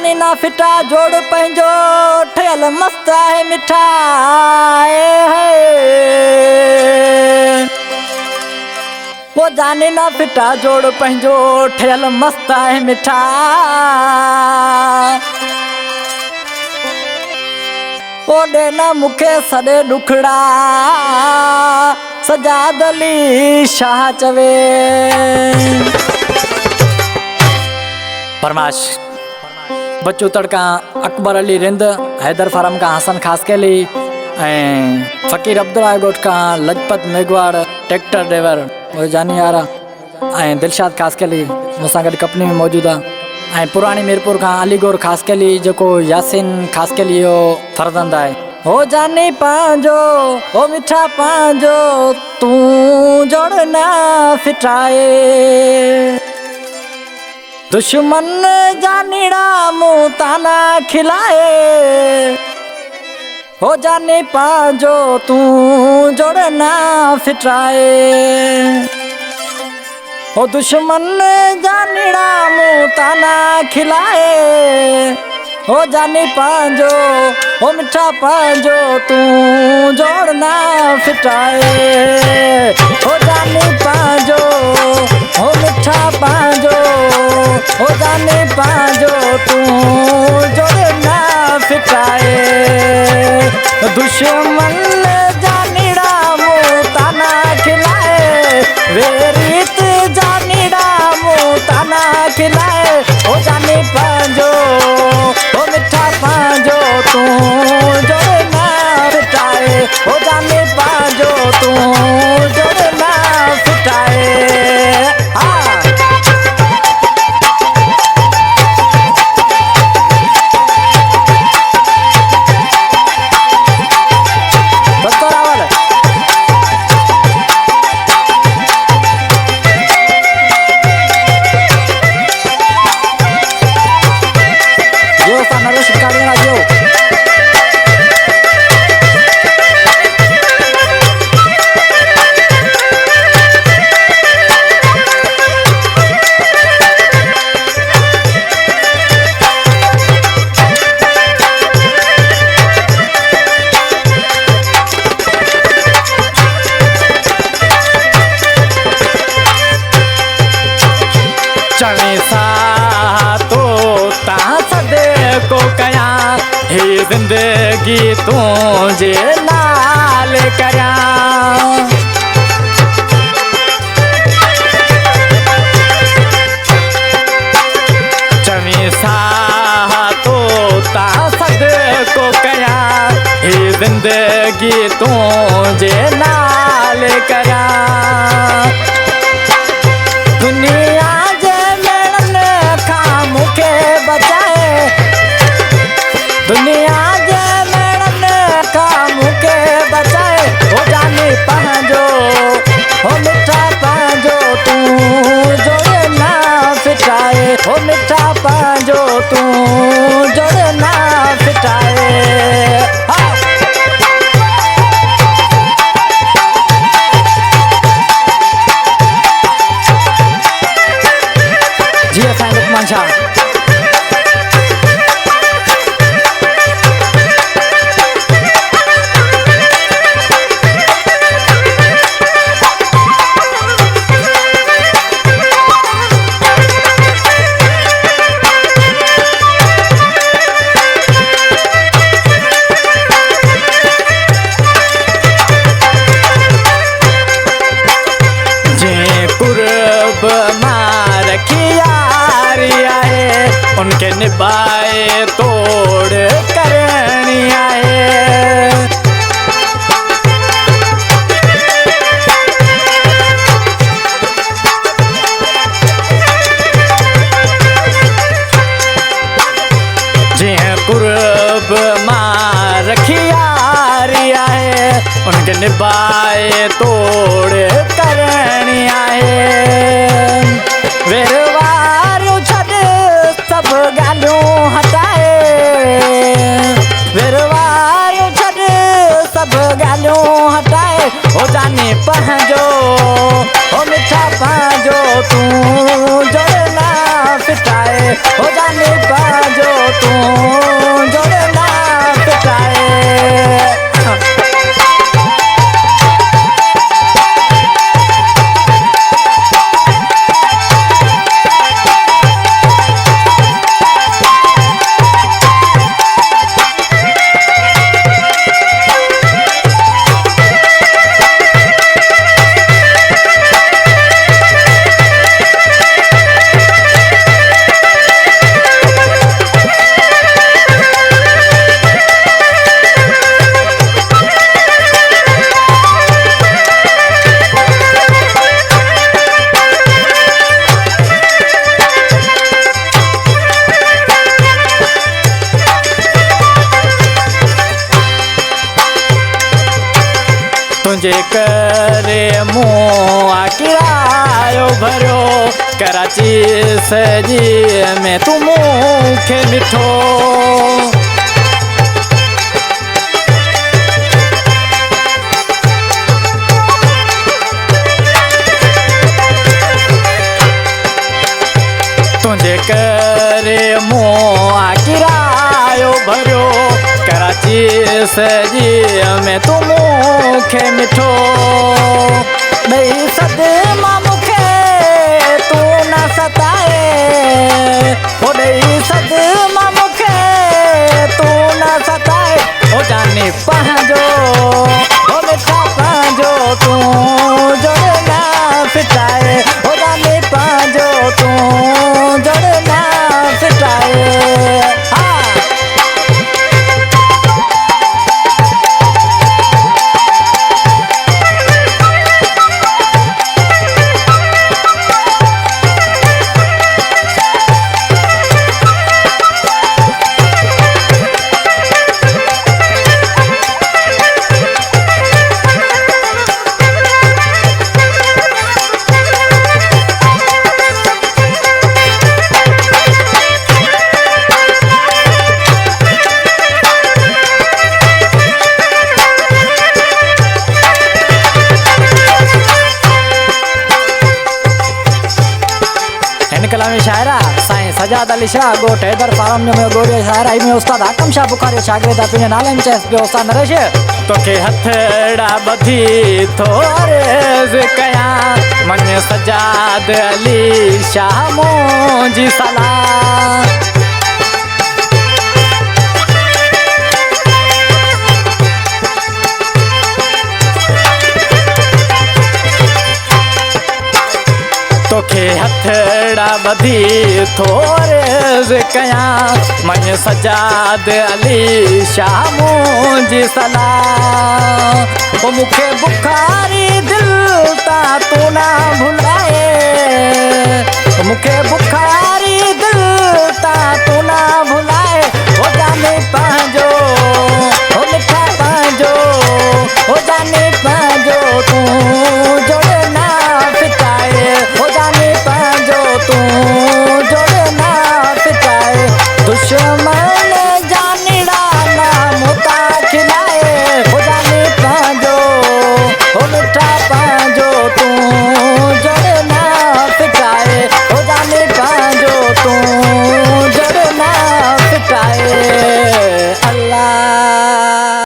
जानी ना फिटा जोड़ पंहिंजो ठहियल मस्त आहे मिठा वो जानी ना फिटा जोड़ पंहिंजो ठहियल मस्त आहे मिठा ओ देना मुखे सॾे ॾुखड़ा सजाद अली शाह चवे फरमाश बच्चू तड़का अकबर अली रिंद हैदर फारम का हसन खास के लिए फकीर अब्दुल्ला गोट का लजपत मेघवाड़ ट्रैक्टर ड्राइवर वो जानी यारा दिलशाद खास के लिए मूंसां गॾु कंपनी में मौजूद है पुरानी मीरपुर का अलीगोर खास के लिए जो यासिन खास के लिए फर्जंद है हो जानी पांजो ओ मिठा पांजो तू जोड़ना फिटाए दुश्मन जानीड़ा मुँह ताना खिलाए हो जाने पांजो तू जोड़ना फिटाए हो दुश्मन जानीड़ा मुँह ताना खिलाए हो जाने पांजो हो मिठा पांजो तू जोड़ना फिटाए हो जाने पांजो हो मिठा पांजो हो जाने पांजो तू जोड़ना फिटाए दुश्मन जानीड़ा मुँह ताना खिलाए वे रीत जानीड़ा मुँह ताना खिलाए हो जाने पांजो हो मिठा पांजो तू जोड़ना फिटाए हो जाने पांजो तू जोड़ना फिटाए जिंदगी तुझे नाल करा चवी साह तो सद को कया ही जिंदगी तुझे नाल करा दुनिया जे मेड़न खां मुखे बचाए दुनिया जे मेड़न खां मुखे बचाए हो जाने पांजो हो मिठा पांजो तू जोड़ना फिटाए हो मिठा पांजो तू जोड़ना फिटाए जी असां लुकमान शाह उनके निभाए तोड़ करनी आए जी कुर्ब मां रखियारी आए उनके निभाए तोड़ करनी आए वेरवारू छड़ सब गालियों हटाए वेरवारू छड़ सब गालियों हटाए हो जाने पांजो हो मिठा पांजो तू जोड़े ना फिटाए हो जाने पाजो तू जोड़े ना फिटाए। तुझे करे मुँह किरायो भरो कराची सजी में तू मुखे मिठो। तुझे करे मुँह किरायो भरो कराची सजी में तू मुखे मिठो। दई सदमा मुखे तू न सताए हो दई सदमा मुखे तू न सताए हो जाने पंहिंजो हो मिठा पंहिंजो तू जोड़े ना फिटाए हो जाने पंहिंजो तू जोड़े ना फिटाए। हाँ कलामी शायरा साईं सजाद अली शाह गोट हैदर फार्म में गोरिया शायरा में उस्ताद हाकम शाह बुखारी शागिर्द तुझे नाले में चेस पे उस्ताद नरेश तोखे हथड़ा बधी थोरेज कया मन सजाद अली शाह मुंहिंजी सलाह। तोखे हथड़ा बधी थोरेज कया मन सजाद अली शाह मुंहिंजी सलाह। वो मुखे बुखारी दिल ता तू ना भुलाए मुखे बुखारी दिल ता तू ना भुलाए हो जाने पंहिंजो हो मिठा पंहिंजो हो जाने पंहिंजो तू